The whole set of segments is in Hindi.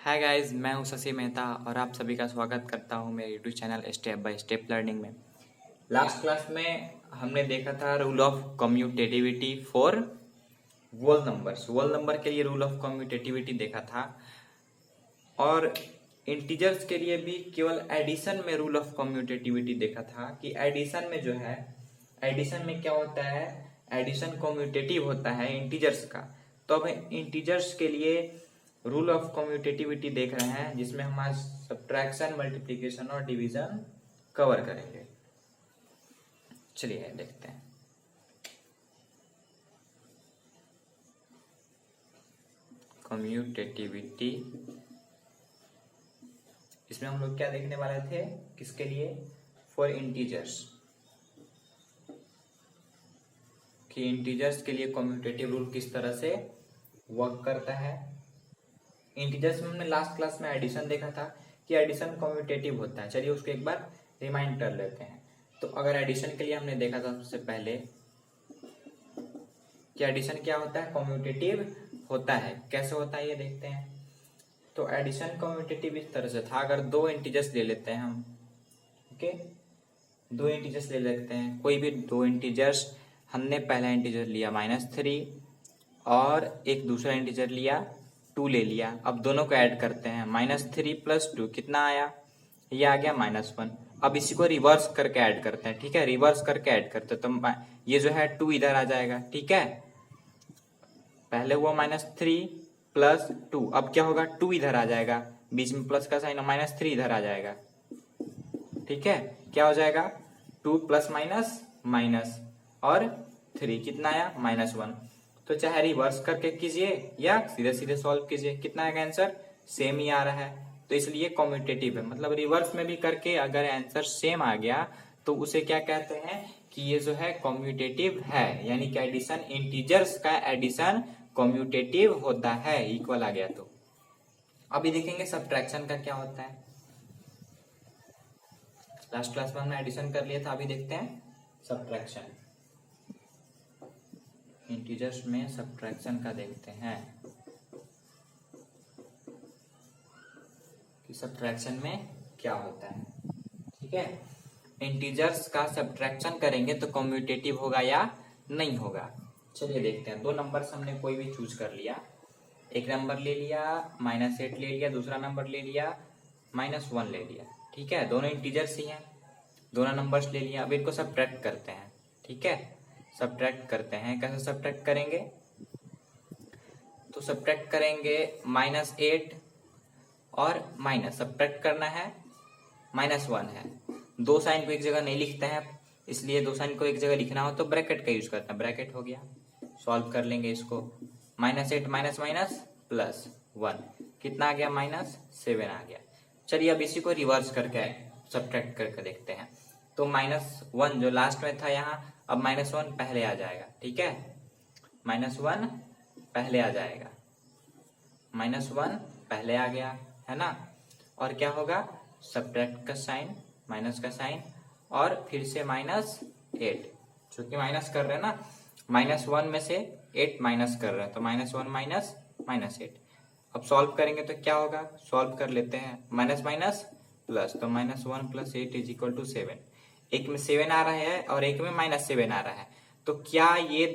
हाय गाइस, मैं हूं शशि मेहता और आप सभी का स्वागत करता हूं मेरे YouTube channel step by step learning में। लास्ट क्लास में हमने देखा था rule of commutativity for whole numbers. Whole number के लिए रूल ऑफ कम्यूटेटिविटी देखा था और इंटीजर्स के लिए भी केवल एडिशन में रूल ऑफ कम्यूटेटिविटी देखा था कि एडिशन में जो है, एडिशन में क्या होता है, एडिशन कम्यूटेटिव होता है इंटीजर्स का। तो अब इंटीजर्स के लिए रूल ऑफ कम्यूटेटिविटी देख रहे हैं जिसमें हम आज सब्ट्रैक्शन, मल्टीप्लिकेशन और डिवीजन कवर करेंगे। चलिए देखते हैं। कम्यूटेटिविटी, इसमें हम लोग क्या देखने वाले थे, किसके लिए, फॉर इंटीजर्स, कि इंटीजर्स के लिए कम्यूटेटिव रूल किस तरह से वर्क करता है। इंटीजर्स में हमने लास्ट क्लास में एडिशन देखा था कि एडिशन कम्यूटेटिव होता है। चलिए उसको एक बार रिमाइंड कर लेते हैं। तो अगर एडिशन के लिए हमने देखा था सबसे पहले कि एडिशन क्या होता है, कम्यूटेटिव होता है। कैसे होता है ये देखते हैं। तो एडिशन कम्यूटेटिव इस तरह से था, अगर दो इंटीजर्स ले लेते हैं हम, ओके, दो इंटीजर्स ले लेते हैं, कोई भी दो इंटीजर्स, हमने पहला इंटीजर लिया -3 और एक दूसरा इंटीजर लिया 2 ले लिया। अब दोनों को ऐड करते हैं, -3 + 2 कितना आया, ये आ गया -1। अब इसी को रिवर्स करके ऐड करते हैं, ठीक है, रिवर्स करके ऐड करते हैं तो ये जो है 2 इधर आ जाएगा, ठीक है। पहले हुआ -3 + 2, अब क्या होगा, 2 इधर आ जाएगा, बीच में प्लस का साइन, -3 इधर आ जाएगा, ठीक है। क्या हो जाएगा, 2 + माइनस और 3 कितना आया, -1। तो चाहे रिवर्स करके कीजिए या सीधे सीधे सॉल्व कीजिए, कितना आएगा आंसर, सेम ही आ रहा है। तो इसलिए कम्यूटेटिव है, मतलब रिवर्स में भी करके अगर आंसर सेम आ गया तो उसे क्या कहते हैं कि ये जो है कम्यूटेटिव है, यानी कि एडिशन, इंटीजर्स का एडिशन कम्यूटेटिव होता है, इक्वल आ गया। तो अभी देखेंगे सब्ट्रैक्शन का क्या होता है। लास्ट क्लास में हमने एडिशन कर लिया था, अभी देखते हैं सब्ट्रैक्शन। इंटीजर्स में सब्ट्रैक्शन का देखते हैं कि सब्ट्रैक्शन में क्या होता है, ठीक है। इंटीजर्स का सब्ट्रैक्शन करेंगे तो कम्यूटेटिव होगा या नहीं होगा। चलिए देखते हैं। दो नंबर्स हमने कोई भी चूज कर लिया, एक नंबर ले लिया -8 ले लिया, दूसरा नंबर ले लिया -1 ले लिया, ठीक है। दोनों इंटीजर्स ही हैं, दोनों नंबर्स ले लिया। अब इनको सब्ट्रैक्ट करते हैं, ठीक है, सब्ट्रैक्ट करते हैं। कैसे सब्ट्रैक्ट करेंगे, तो सब्ट्रैक्ट करेंगे -8 और माइनस, सब्ट्रैक्ट करना है, -1 है। दो साइन को एक जगह नहीं लिखते हैं, इसलिए दो साइन को एक जगह लिखना हो तो ब्रैकेट का यूज करते हैं, ब्रैकेट हो गया। सॉल्व कर लेंगे इसको, -8 माइनस माइनस +1 कितना आ गया, -7 आ गया। चलिए अब इसी को रिवर्स करके सब्ट्रैक्ट करके देखते हैं। तो -1 जो लास्ट में था यहाँ, अब -1 पहले आ जाएगा, ठीक है, -1 पहले आ जाएगा, -1 पहले आ गया, है ना। और क्या होगा, सब्ट्रैक्ट का साइन, माइनस का साइन, और फिर से -8, चूंकि माइनस कर रहे हैं ना, -1 में से 8 माइनस कर रहे हैं तो -1 माइनस -8। अब सॉल्व करेंगे तो क्या होगा, सॉल्व कर लेते हैं, माइनस माइनस प्लस, तो -1 + 8 = 7। एक में 7 आ रहा है और एक में -7 आ रहा है, तो क्या ये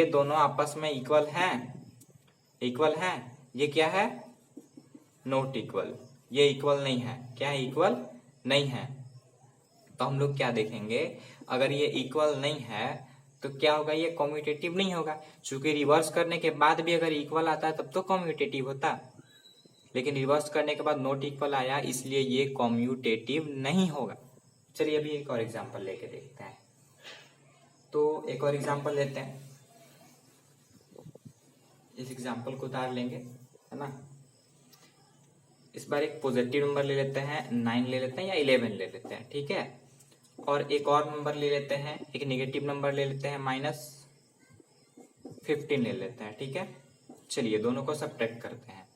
दोनों आपस में इक्वल हैं, इक्वल हैं। ये क्या है, नॉट इक्वल, ये इक्वल नहीं है, क्या है, इक्वल नहीं है। तो हम लोग क्या देखेंगे, अगर ये इक्वल नहीं है तो क्या होगा, ये कम्यूटेटिव नहीं होगा। चूंकि रिवर्स करने के बाद भी अगर इक्वल आता है तब तो कम्यूटेटिव होता, लेकिन रिवर्स करने के बाद नॉट इक्वल आया, इसलिए ये कम्यूटेटिव नहीं होगा। चलिए अभी एक और एग्जांपल लेके देखते हैं। तो एक और एग्जांपल लेते हैं, इस एग्जांपल को उतार लेंगे, है ना। इस बार एक पॉजिटिव नंबर ले लेते हैं, 9 ले लेते हैं या 11 ले लेते हैं, ठीक है। और एक और नंबर ले लेते हैं, एक नेगेटिव नंबर ले लेते हैं, -15 ले लेते हैं, ठीक है। चलिए दोनों को सब्ट्रैक्ट करते हैं।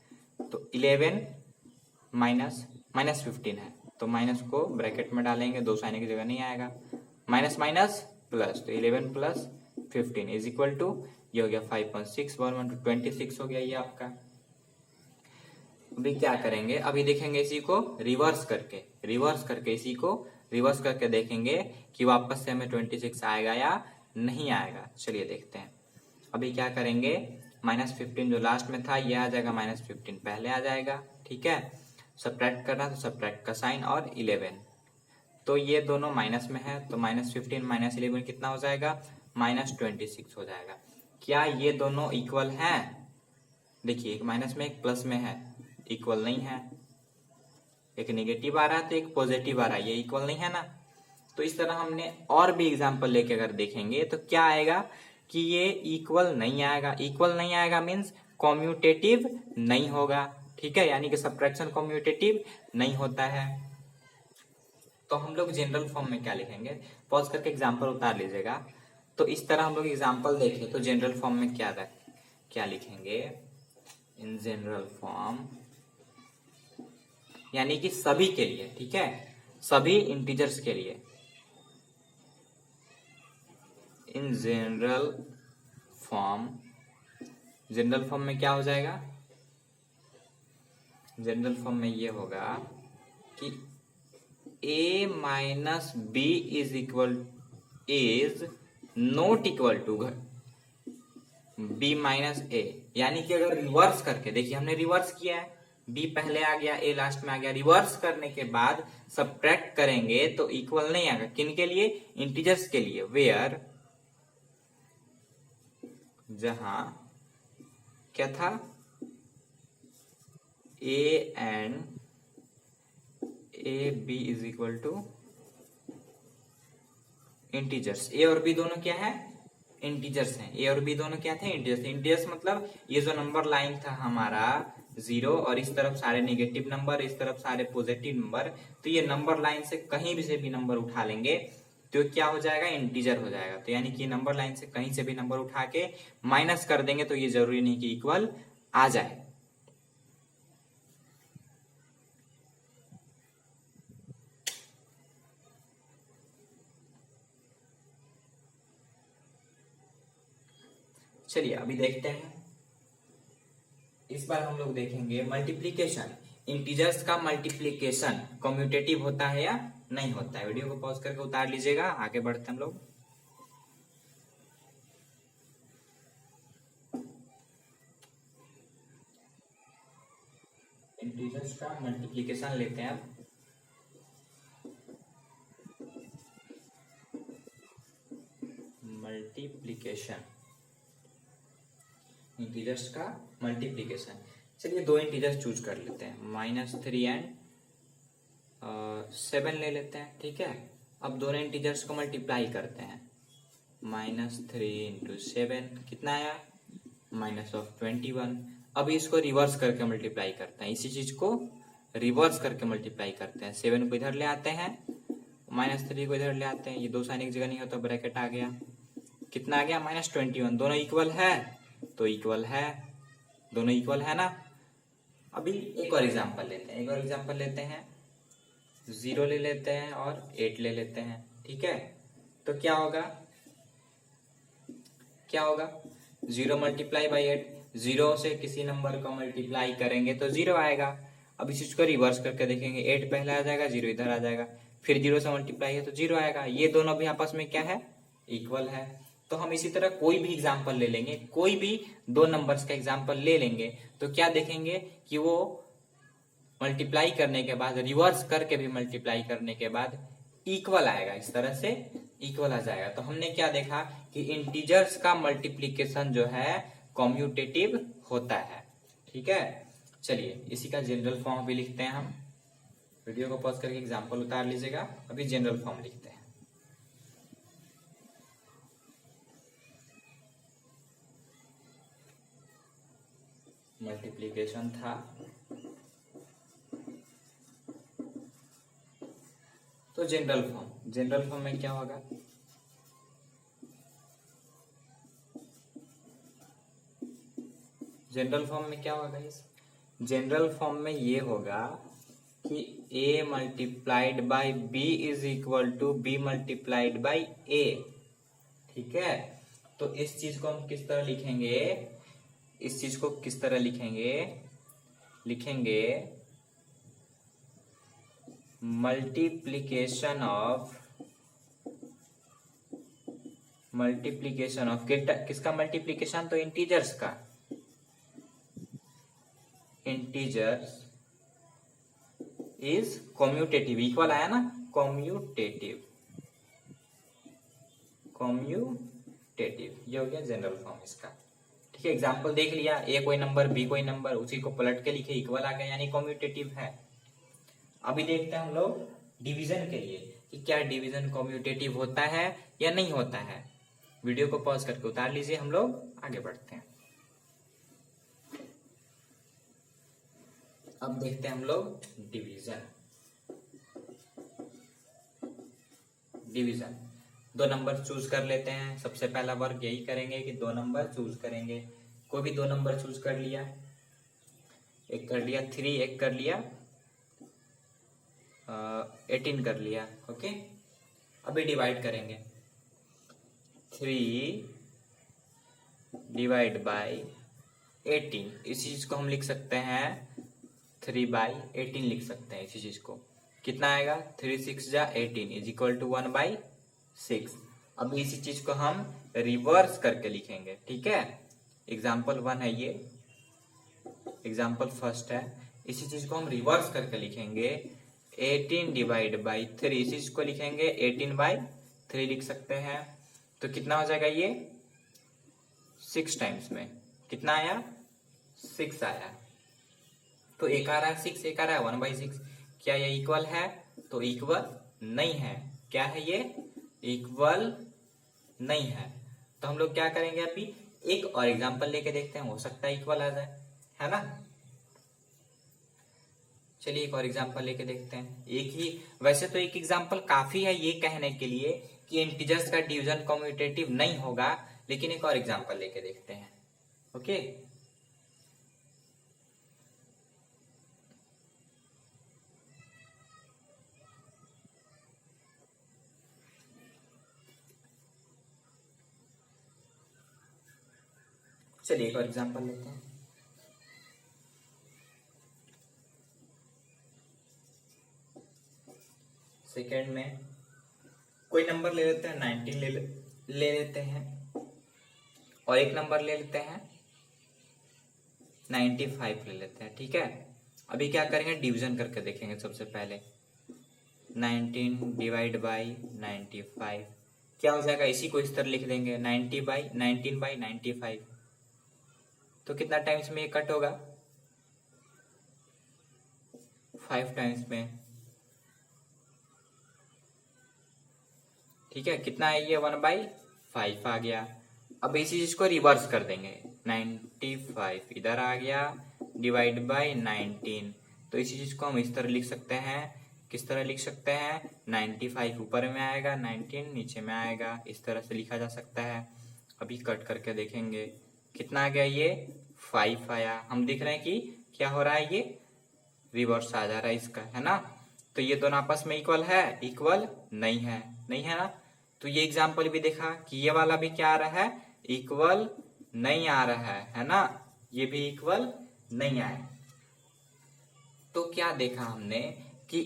तो 11 माइनस -15 है, तो माइनस को ब्रैकेट में डालेंगे, दो साइन की जगह नहीं आएगा, माइनस माइनस प्लस, तो 11 + 15 = ये हो गया 5.6, 1 1 26 हो गया ये आपका। अभी क्या करेंगे, अभी देखेंगे इसी को रिवर्स करके इसी को रिवर्स करके देखेंगे कि वापस से हमें 26 आएगा या नहीं आएगा। चलिए देखते हैं। अभी क्या करेंगे, -15 जो लास्ट में था ये आ जाएगा, -15 पहले आ जाएगा। ठीक है, सब्ट्रैक्ट करना तो सब्ट्रैक्ट का साइन और 11, तो ये दोनों माइनस में है, तो -15 -11 कितना हो जाएगा, -26 हो जाएगा। क्या ये दोनों इक्वल हैं? देखिए एक माइनस में एक प्लस में है, इक्वल नहीं है। एक नेगेटिव आ रहा है तो एक पॉजिटिव आ रहा है, ये इक्वल नहीं है ना। तो इस तरह हमने और भी एग्जांपल लेके अगर देखेंगे तो क्या आएगा कि ये इक्वल नहीं आएगा। इक्वल नहीं आएगा मीन्स कॉम्यूटेटिव नहीं होगा। ठीक है, यानी कि सब्ट्रैक्शन कॉम्यूटेटिव नहीं होता है। तो हम लोग जनरल फॉर्म में क्या लिखेंगे, पॉज करके एग्जांपल उतार लीजिएगा। तो इस तरह हम लोग एग्जांपल देखें तो जनरल फॉर्म में क्या लिखेंगे, इन जनरल फॉर्म यानी कि सभी के लिए। ठीक है, सभी इंटीजर्स के लिए इन जनरल फॉर्म में क्या हो जाएगा, जनरल फॉर्म में ये होगा कि a minus B is not equal to b minus A. यानी कि अगर रिवर्स करके देखिए, हमने रिवर्स किया है, b पहले आ गया, a लास्ट में आ गया। रिवर्स करने के बाद सब्ट्रैक्ट करेंगे तो इक्वल नहीं आएगा। किन के लिए, इंटीजर्स के लिए। वेयर, जहां क्या था, a and A B is equal to integers. A और बी दोनों क्या है, इंटीजर्स हैं। ए और बी दोनों क्या थे, इंटीजर्स। इंटीजर्स मतलब ये जो नंबर लाइन था हमारा 0 और इस तरफ सारे नेगेटिव नंबर, इस तरफ सारे पॉजिटिव नंबर, तो ये नंबर लाइन से कहीं भी से भी नंबर उठा लेंगे तो क्या हो जाएगा, इंटीजर हो जाएगा। तो यानी कि नंबर लाइन से कहीं से भी नंबर उठा के माइनस कर देंगे तो ये जरूरी नहीं कि इक्वल आ जाए। चलिए अभी देखते हैं, इस बार हम लोग देखेंगे मल्टीप्लीकेशन। इंटीजर्स का मल्टीप्लीकेशन कम्यूटेटिव होता है या नहीं होता है। वीडियो को पॉज करके उतार लीजिएगा, आगे बढ़ते हैं हम लोग। इंटीजर्स का मल्टीप्लीकेशन लेते हैं अब। मल्टीप्लीकेशन, इंटीजर्स का मल्टीप्लीकेशन। चलिए दो इंटीजर्स चूज कर लेते हैं, -3 एंड 7 ले लेते हैं। ठीक है, अब दोनों इंटीजर्स को मल्टीप्लाई करते हैं। -3 × 7 कितना आया, -21। अब इसको रिवर्स करके मल्टीप्लाई करते हैं, इसी चीज को रिवर्स करके मल्टीप्लाई करते हैं। 7 को इधर ले आते हैं, -3 को इधर ले आते हैं, ये दो साइन एक जगह नहीं होता, ब्रैकेट आ गया, कितना आ गया, -21। दोनों इक्वल है तो इक्वल है, दोनों इक्वल है ना। अभी एक और एग्जांपल लेते हैं, 0 ले लेते हैं और 8 ले लेते हैं। ठीक है, तो क्या होगा 0 × 8, 0 से किसी नंबर को मल्टीप्लाई करेंगे तो 0 आएगा। अब इस चीज को रिवर्स करके देखेंगे, 8 पहले आ जाएगा, 0 इधर आ जाएगा, फिर 0 से मल्टीप्लाई है तो 0 आएगा। ये दोनों भी आपस में क्या है, इक्वल है। तो हम इसी तरह कोई भी एग्जांपल ले लेंगे, कोई भी दो नंबर्स का एग्जांपल ले लेंगे तो क्या देखेंगे कि वो मल्टीप्लाई करने के बाद, रिवर्स करके भी मल्टीप्लाई करने के बाद इक्वल आएगा। इस तरह से इक्वल आ जाएगा। तो हमने क्या देखा कि इंटीजर्स का मल्टीप्लीकेशन जो है कम्यूटेटिव होता है। ठीक है, चलिए इसी का जनरल फॉर्म भी लिखते हैं हम। वीडियो को पॉज करके एग्जांपल उतार लीजिएगा, अभी जनरल फॉर्म लिखते हैं। मल्टीप्लीकेशन था, तो जनरल फॉर्म में क्या होगा, जनरल फॉर्म में क्या होगा, इस जनरल फॉर्म में ये होगा कि a multiplied by b is equal to b multiplied by a। ठीक है, तो इस चीज को हम किस तरह लिखेंगे, इस चीज को किस तरह लिखेंगे लिखेंगे मल्टीप्लीकेशन ऑफ किसका मल्टीप्लीकेशन, तो इंटीजर्स का, इंटीजर्स इज कम्यूटेटिव, इक्वल आया ना, कम्यूटेटिव, ये हो गया जनरल फॉर्म इसका। ठीक है, एग्जाम्पल देख लिया, ए कोई नंबर बी कोई नंबर, उसी को पलट के लिखे, इक्वल आ गया यानी कम्यूटेटिव है। अभी देखते हैं हम लोग डिवीजन के लिए कि क्या डिवीजन कम्यूटेटिव होता है या नहीं होता है। वीडियो को पॉज करके उतार लीजिए, हम लोग आगे बढ़ते हैं। अब देखते हैं हम लोग डिवीजन। दो नंबर चूज कर लेते हैं। सबसे पहला वर्क यही करेंगे कि दो नंबर चूज करेंगे। कोई भी दो नंबर चूज कर लिया, एक कर लिया 3, एक कर लिया 18 कर लिया। ओके, अभी डिवाइड करेंगे। 3 डिवाइड बाई 18, इसी चीज को हम लिख सकते हैं 3/18 लिख सकते हैं इसी चीज को। कितना आएगा, 3 6 जा 18 इज इक्वल टू 1/6। अब इसी चीज को हम रिवर्स करके लिखेंगे। ठीक है, एग्जाम्पल 1 है ये, एग्जाम्पल फर्स्ट है। इसी चीज को हम रिवर्स करके लिखेंगे 18 डिवाइड बाई 3, इसी चीज को लिखेंगे 18/3 लिख सकते हैं। तो कितना हो जाएगा ये 6 टाइम्स में, कितना आया 6 आया। तो एक आ रहा है 6, एक आ रहा है 1/6। क्या ये इक्वल है, तो इक्वल नहीं है। क्या है ये, इक्वल नहीं है। तो हम लोग क्या करेंगे, अभी एक और एग्जांपल लेके देखते हैं, हो सकता है इक्वल आ जाए, है ना। चलिए एक और एग्जांपल लेके देखते हैं। एक ही, वैसे तो एक एग्जांपल काफी है ये कहने के लिए कि इंटीजर्स का डिवीजन कम्यूटेटिव नहीं होगा, लेकिन एक और एग्जांपल लेके देखते हैं। ओके, चलिए एक और एग्जांपल लेते हैं। सेकेंड में कोई नंबर ले लेते हैं 19 ले लेते हैं, और एक नंबर ले लेते हैं 95 ले लेते हैं। ठीक है, अभी क्या करेंगे, डिवीजन करके देखेंगे। सबसे पहले 19 डिवाइड बाई 95 क्या हो जाएगा, इसी को इस तरह लिख देंगे 19/95। तो कितना टाइम्स में ये कट होगा, 5 टाइम्स में। ठीक है, कितना है ये 1/5 आ गया। अब इसी चीज को रिवर्स कर देंगे, 95 इधर आ गया डिवाइड बाई 19। तो इसी चीज को हम इस तरह लिख सकते हैं, किस तरह लिख सकते हैं, 95 ऊपर में आएगा, 19 नीचे में आएगा, इस तरह से लिखा जा सकता है। अभी कट करके देखेंगे कितना आ गया, ये 5 आया। हम देख रहे हैं कि क्या हो रहा है, ये रिवर्स आ जा रहा है इसका, है ना। तो ये दोनों आपस में इक्वल है, इक्वल नहीं है, नहीं है ना। तो ये एग्जाम्पल भी देखा कि ये वाला भी क्या आ रहा है, इक्वल नहीं आ रहा है ना, ये भी इक्वल नहीं आया। तो क्या देखा हमने कि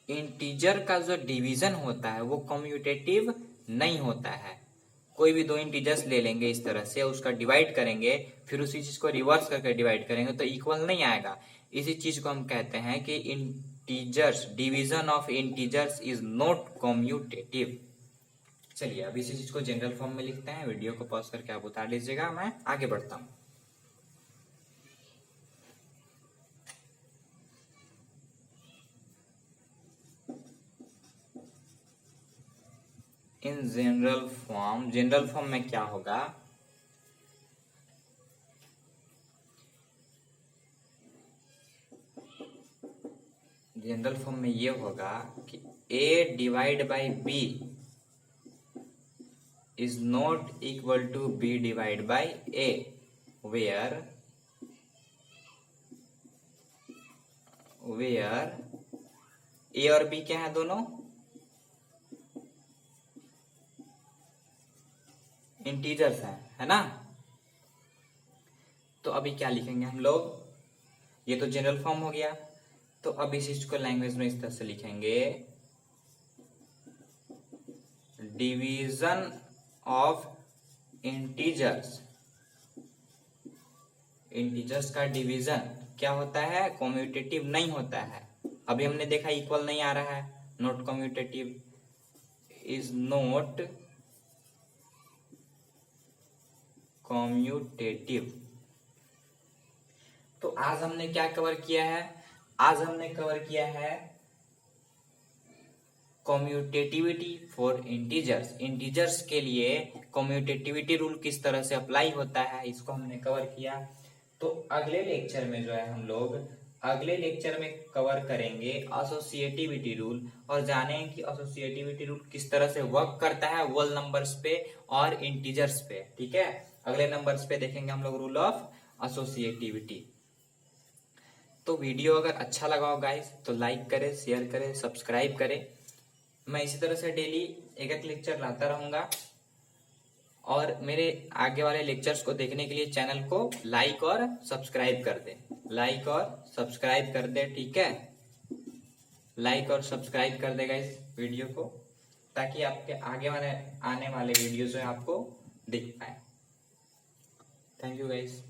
इंटीजर का जो डिवीजन होता है वो कम्यूटेटिव नहीं होता है। कोई भी दो इंटीजर्स ले लेंगे इस तरह से, उसका डिवाइड करेंगे, फिर उसी चीज को रिवर्स करके डिवाइड करेंगे तो इक्वल नहीं आएगा। इसी चीज को हम कहते हैं कि integers, division of integers is not commutative. चलिए अब इसी चीज को जनरल फॉर्म में लिखते हैं। वीडियो को पॉज करके आप उतार लीजिएगा, मैं आगे बढ़ता हूं। इन जनरल फॉर्म में क्या होगा, जनरल फॉर्म में ये होगा कि a divide by b is not equal to b divide by a, where a और b क्या है, दोनों इंटीजर्स हैं, है ना। तो अभी क्या लिखेंगे हम लोग, ये तो जनरल फॉर्म हो गया। तो अब इस चीज को लैंग्वेज में इस तरह से लिखेंगे, डिवीजन ऑफ इंटीजर्स। इंटीजर्स का डिवीजन क्या होता है, कम्यूटेटिव नहीं होता है। अभी हमने देखा इक्वल नहीं आ रहा है, not commutative, is not commutative. तो आज हमने क्या कवर किया है, आज हमने कवर किया है कम्यूटेटिविटी फॉर इंटीजर्स। इंटीजर्स के लिए कम्यूटेटिविटी रूल किस तरह से अप्लाई होता है, इसको हमने कवर किया। तो अगले लेक्चर में जो है हम लोग अगले लेक्चर में कवर करेंगे एसोसिएटिविटी रूल, और जानेंगे कि एसोसिएटिविटी रूल किस तरह से वर्क करता है होल नंबर्स पे और इंटीजर्स पे। ठीक है, अगले नंबर्स पे देखेंगे हम लोग रूल ऑफ एसोसिएटिविटी। तो वीडियो अगर अच्छा लगा हो गाइस तो लाइक करें, शेयर करें, सब्सक्राइब करें। मैं इसी तरह से डेली एक एक लेक्चर लाता रहूंगा, और मेरे आगे वाले लेक्चर्स को देखने के लिए चैनल को लाइक और सब्सक्राइब कर दे, लाइक और सब्सक्राइब कर दे। ठीक है, लाइक और सब्सक्राइब कर देगा इस वीडियो को, ताकि आपके आगे वाले आने वाले वीडियोस जो है आपको दिख पाए। Thank you guys.